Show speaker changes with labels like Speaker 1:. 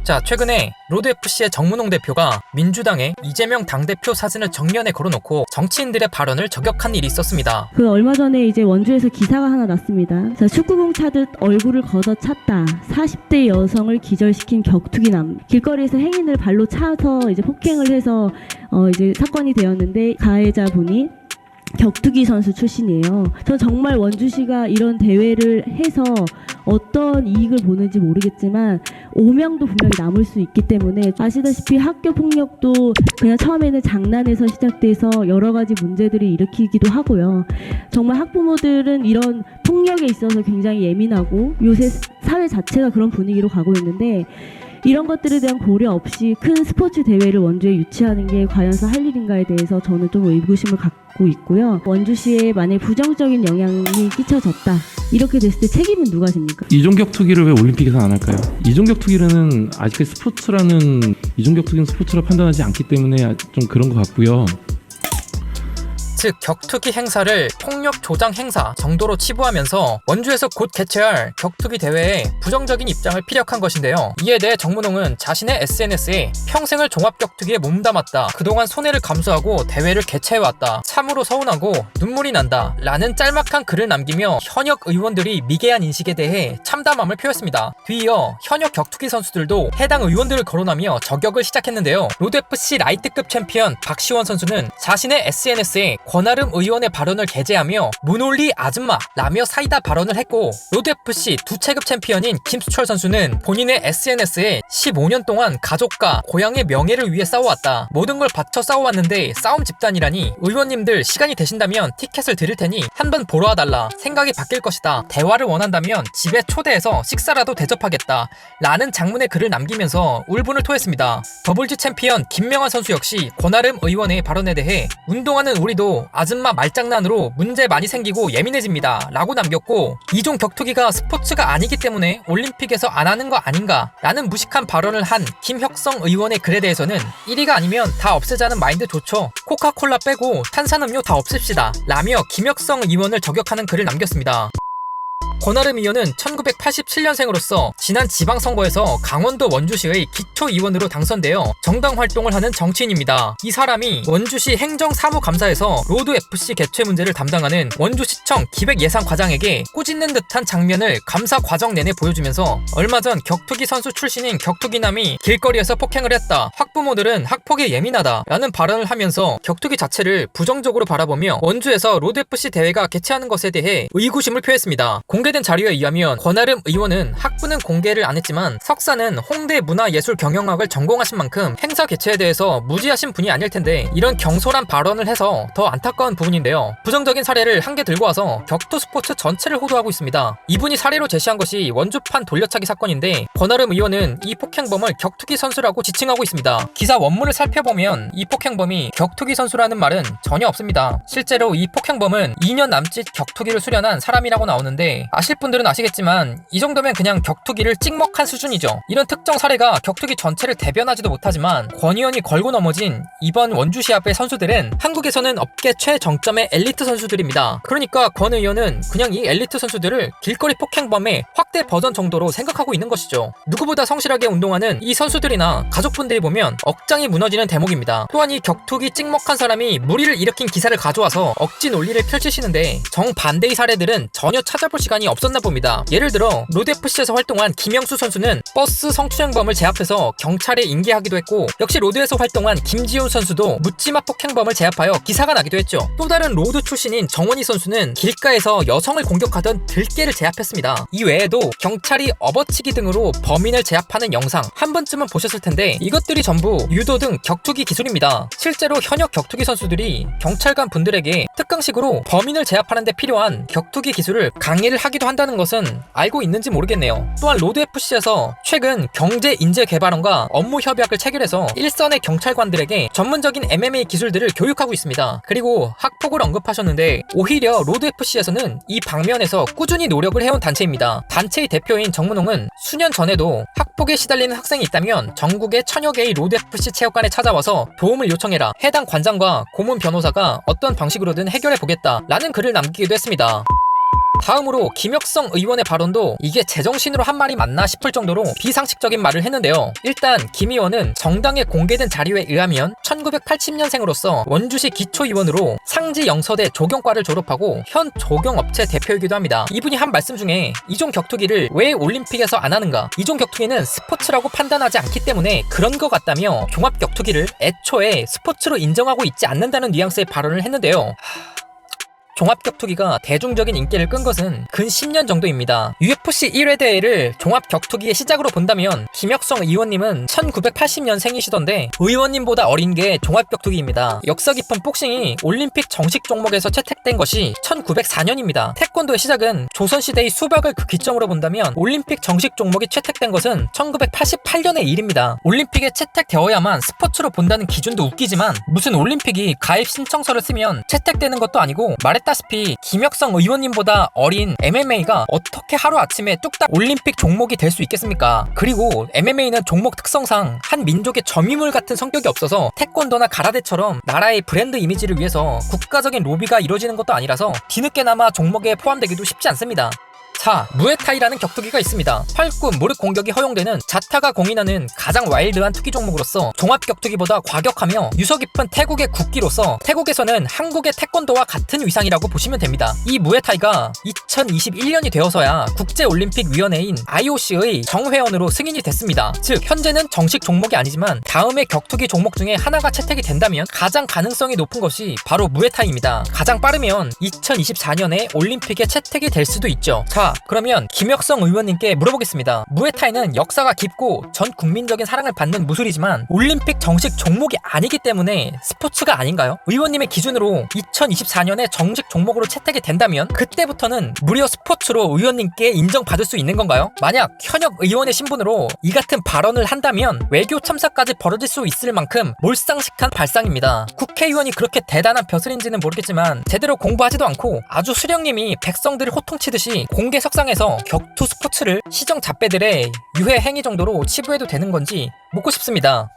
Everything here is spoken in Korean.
Speaker 1: 자, 최근에 로드FC의 정문홍 대표가 민주당의 이재명 당대표 사진을 정면에 걸어놓고 정치인들의 발언을 저격한 일이 있었습니다.
Speaker 2: 얼마 전에 이제 원주에서 기사가 하나 났습니다. 자, 축구공 차듯 얼굴을 걷어찼다. 40대 여성을 기절시킨 격투기남. 길거리에서 행인을 발로 차서 이제 폭행을 해서 이제 사건이 되었는데 가해자분이 격투기 선수 출신이에요. 전 정말 원주시가 이런 대회를 해서 어떤 이익을 보는지 모르겠지만 오명도 분명히 남을 수 있기 때문에 아시다시피 학교 폭력도 그냥 처음에는 장난에서 시작돼서 여러 가지 문제들이 일으키기도 하고요. 정말 학부모들은 이런 폭력에 있어서 굉장히 예민하고 요새 사회 자체가 그런 분위기로 가고 있는데 이런 것들에 대한 고려 없이 큰 스포츠 대회를 원주에 유치하는 게 과연 할 일인가에 대해서 저는 좀 의구심을 갖고 있고요. 원주시에 만약 부정적인 영향이 끼쳐졌다. 이렇게 됐을 때 책임은 누가 집니까?
Speaker 3: 이종격투기를 왜 올림픽에서 안 할까요? 이종격투기는 아직까지 이종격투기는 스포츠로 판단하지 않기 때문에 좀 그런 것 같고요.
Speaker 1: 즉 격투기 행사를 폭력 조장 행사 정도로 치부하면서 원주에서 곧 개최할 격투기 대회에 부정적인 입장을 피력한 것인데요. 이에 대해 정문홍은 자신의 SNS에 평생을 종합격투기에 몸담았다. 그동안 손해를 감수하고 대회를 개최해왔다. 참으로 서운하고 눈물이 난다. 라는 짤막한 글을 남기며 현역 의원들이 미개한 인식에 대해 참담함을 표했습니다. 뒤이어 현역 격투기 선수들도 해당 의원들을 거론하며 저격을 시작했는데요. 로드FC 라이트급 챔피언 박시원 선수는 자신의 SNS에 권아름 의원의 발언을 게재하며 문올리 아줌마 라며 사이다 발언을 했고, 로드FC 두 체급 챔피언인 김수철 선수는 본인의 SNS에 15년 동안 가족과 고향의 명예를 위해 싸워왔다. 모든 걸 바쳐 싸워왔는데 싸움 집단이라니. 의원님들 시간이 되신다면 티켓을 드릴 테니 한번 보러 와달라. 생각이 바뀔 것이다. 대화를 원한다면 집에 초대해서 식사라도 대접하겠다. 라는 장문의 글을 남기면서 울분을 토했습니다. 더블지 챔피언 김명환 선수 역시 권아름 의원의 발언에 대해 운동하는 우리도 아줌마 말장난으로 문제 많이 생기고 예민해집니다. 라고 남겼고, 이종 격투기가 스포츠가 아니기 때문에 올림픽에서 안 하는 거 아닌가 라는 무식한 발언을 한 김혁성 의원의 글에 대해서는 1위가 아니면 다 없애자는 마인드 좋죠. 코카콜라 빼고 탄산음료 다 없앱시다. 라며 김혁성 의원을 저격하는 글을 남겼습니다. 권아름 의원은 1987년생으로서 지난 지방선거에서 강원도 원주시의 기초의원으로 당선되어 정당 활동을 하는 정치인입니다. 이 사람이 원주시 행정사무감사에서 로드FC 개최 문제를 담당하는 원주시청 기획예산과장에게 꾸짖는 듯한 장면을 감사 과정 내내 보여주면서 얼마 전 격투기 선수 출신인 격투기남이 길거리에서 폭행을 했다. 학부모들은 학폭에 예민하다. 라는 발언을 하면서 격투기 자체를 부정적으로 바라보며 원주에서 로드FC 대회가 개최하는 것에 대해 의구심을 표했습니다. 공개된 자료에 의하면 권아름 의원은 학부는 공개를 안 했지만 석사는 홍대 문화예술경영학을 전공하신 만큼 행사 개최에 대해서 무지하신 분이 아닐 텐데 이런 경솔한 발언을 해서 더 안타까운 부분인데요. 부정적인 사례를 한 개 들고 와서 격투 스포츠 전체를 호도하고 있습니다. 이분이 사례로 제시한 것이 원주판 돌려차기 사건인데 권아름 의원은 이 폭행범을 격투기 선수라고 지칭하고 있습니다. 기사 원문을 살펴보면 이 폭행범이 격투기 선수라는 말은 전혀 없습니다. 실제로 이 폭행범은 2년 남짓 격투기를 수련한 사람이라고 나오는데, 아실 분들은 아시겠지만 이 정도면 그냥 격투기를 찍먹한 수준이죠. 이런 특정 사례가 격투기 전체를 대변하지도 못하지만 권 의원이 걸고 넘어진 이번 원주시합의 선수들은 한국에서는 업계 최정점의 엘리트 선수들입니다. 그러니까 권 의원은 그냥 이 엘리트 선수들을 길거리 폭행범의 확대 버전 정도로 생각하고 있는 것이죠. 누구보다 성실하게 운동하는 이 선수들이나 가족분들이 보면 억장이 무너지는 대목입니다. 또한 이 격투기 찍먹한 사람이 무리를 일으킨 기사를 가져와서 억지 논리를 펼치시는데 정반대의 사례들은 전혀 찾아볼 시간이 없었나 봅니다. 예를 들어 로드FC에서 활동한 김영수 선수는 버스 성추행범을 제압해서 경찰에 인계하기도 했고, 역시 로드에서 활동한 김지훈 선수도 묻지마 폭행범을 제압하여 기사가 나기도 했죠. 또 다른 로드 출신인 정원희 선수는 길가에서 여성을 공격하던 들개를 제압했습니다. 이 외에도 경찰이 업어치기 등으로 범인을 제압하는 영상 한 번쯤은 보셨을 텐데 이것들이 전부 유도 등 격투기 기술입니다. 실제로 현역 격투기 선수들이 경찰관 분들에게 특강식으로 범인을 제압하는 데 필요한 격투기 기술을 강의를 하기도 한다는 것은 알고 있는지 모르겠네요. 또한 로드FC에서 최근 경제인재개발원과 업무 협약을 체결해서 일선의 경찰관들에게 전문적인 MMA 기술들을 교육하고 있습니다. 그리고 학폭을 언급하셨는데 오히려 로드FC에서는 이 방면에서 꾸준히 노력을 해온 단체입니다. 단체의 대표인 정문홍은 수년 전에도 학폭에 시달리는 학생이 있다면 전국의 천여 개의 로드FC 체육관에 찾아와서 도움을 요청해라. 해당 관장과 고문 변호사가 어떤 방식으로든 해결해 보겠다 라는 글을 남기기도 했습니다. 다음으로 김혁성 의원의 발언도 이게 제정신으로 한 말이 맞나 싶을 정도로 비상식적인 말을 했는데요. 일단 김 의원은 정당에 공개된 자료에 의하면 1980년생으로서 원주시 기초의원으로 상지 영서대 조경과를 졸업하고 현 조경업체 대표이기도 합니다. 이분이 한 말씀 중에 이종 격투기를 왜 올림픽에서 안 하는가, 이종 격투기는 스포츠라고 판단하지 않기 때문에 그런 것 같다며 종합 격투기를 애초에 스포츠로 인정하고 있지 않는다는 뉘앙스의 발언을 했는데요. 종합격투기가 대중적인 인기를 끈 것은 근 10년 정도입니다. UFC 1회 대회를 종합격투기의 시작으로 본다면 김혁성 의원님은 1980년생이시던데 의원님보다 어린 게 종합격투기입니다. 역사 깊은 복싱이 올림픽 정식 종목에서 채택된 것이 1904년입니다. 태권도의 시작은 조선시대의 수박을 그 기점으로 본다면 올림픽 정식 종목이 채택된 것은 1988년의 일입니다. 올림픽에 채택되어야만 스포츠로 본다는 기준도 웃기지만 무슨 올림픽이 가입 신청서를 쓰면 채택되는 것도 아니고 말했다시피 김혁성 의원님보다 어린 MMA가 어떻게 하루아침에 뚝딱 올림픽 종목이 될 수 있겠습니까? 그리고 MMA는 종목 특성상 한 민족의 점유물 같은 성격이 없어서 태권도나 가라데처럼 나라의 브랜드 이미지를 위해서 국가적인 로비가 이루어지는 것도 아니라서 뒤늦게나마 종목에 포함되기도 쉽지 않습니다. 자, 무에타이라는 격투기가 있습니다. 팔꿈, 무릎 공격이 허용되는 자타가 공인하는 가장 와일드한 투기 종목으로서 종합격투기보다 과격하며 유서 깊은 태국의 국기로서 태국에서는 한국의 태권도와 같은 위상이라고 보시면 됩니다. 이 무에타이가 2021년이 되어서야 국제올림픽위원회인 IOC의 정회원으로 승인이 됐습니다. 즉 현재는 정식 종목이 아니지만 다음에 격투기 종목 중에 하나가 채택이 된다면 가장 가능성이 높은 것이 바로 무에타이입니다. 가장 빠르면 2024년에 올림픽에 채택이 될 수도 있죠. 자, 그러면 김혁성 의원님께 물어보겠습니다. 무에타이는 역사가 깊고 전 국민적인 사랑을 받는 무술이지만 올림픽 정식 종목이 아니기 때문에 스포츠가 아닌가요? 의원님의 기준으로 2024년에 정식 종목으로 채택이 된다면 그때부터는 무려 스포츠로 의원님께 인정받을 수 있는 건가요? 만약 현역 의원의 신분으로 이 같은 발언을 한다면 외교 참사까지 벌어질 수 있을 만큼 몰상식한 발상입니다. 국회의원이 그렇게 대단한 벼슬인지는 모르겠지만 제대로 공부하지도 않고 아주 수령님이 백성들을 호통치듯이 공개 석상에서 격투 스포츠를 시정 잡배들의 유해 행위 정도로 치부해도 되는 건지 묻고 싶습니다.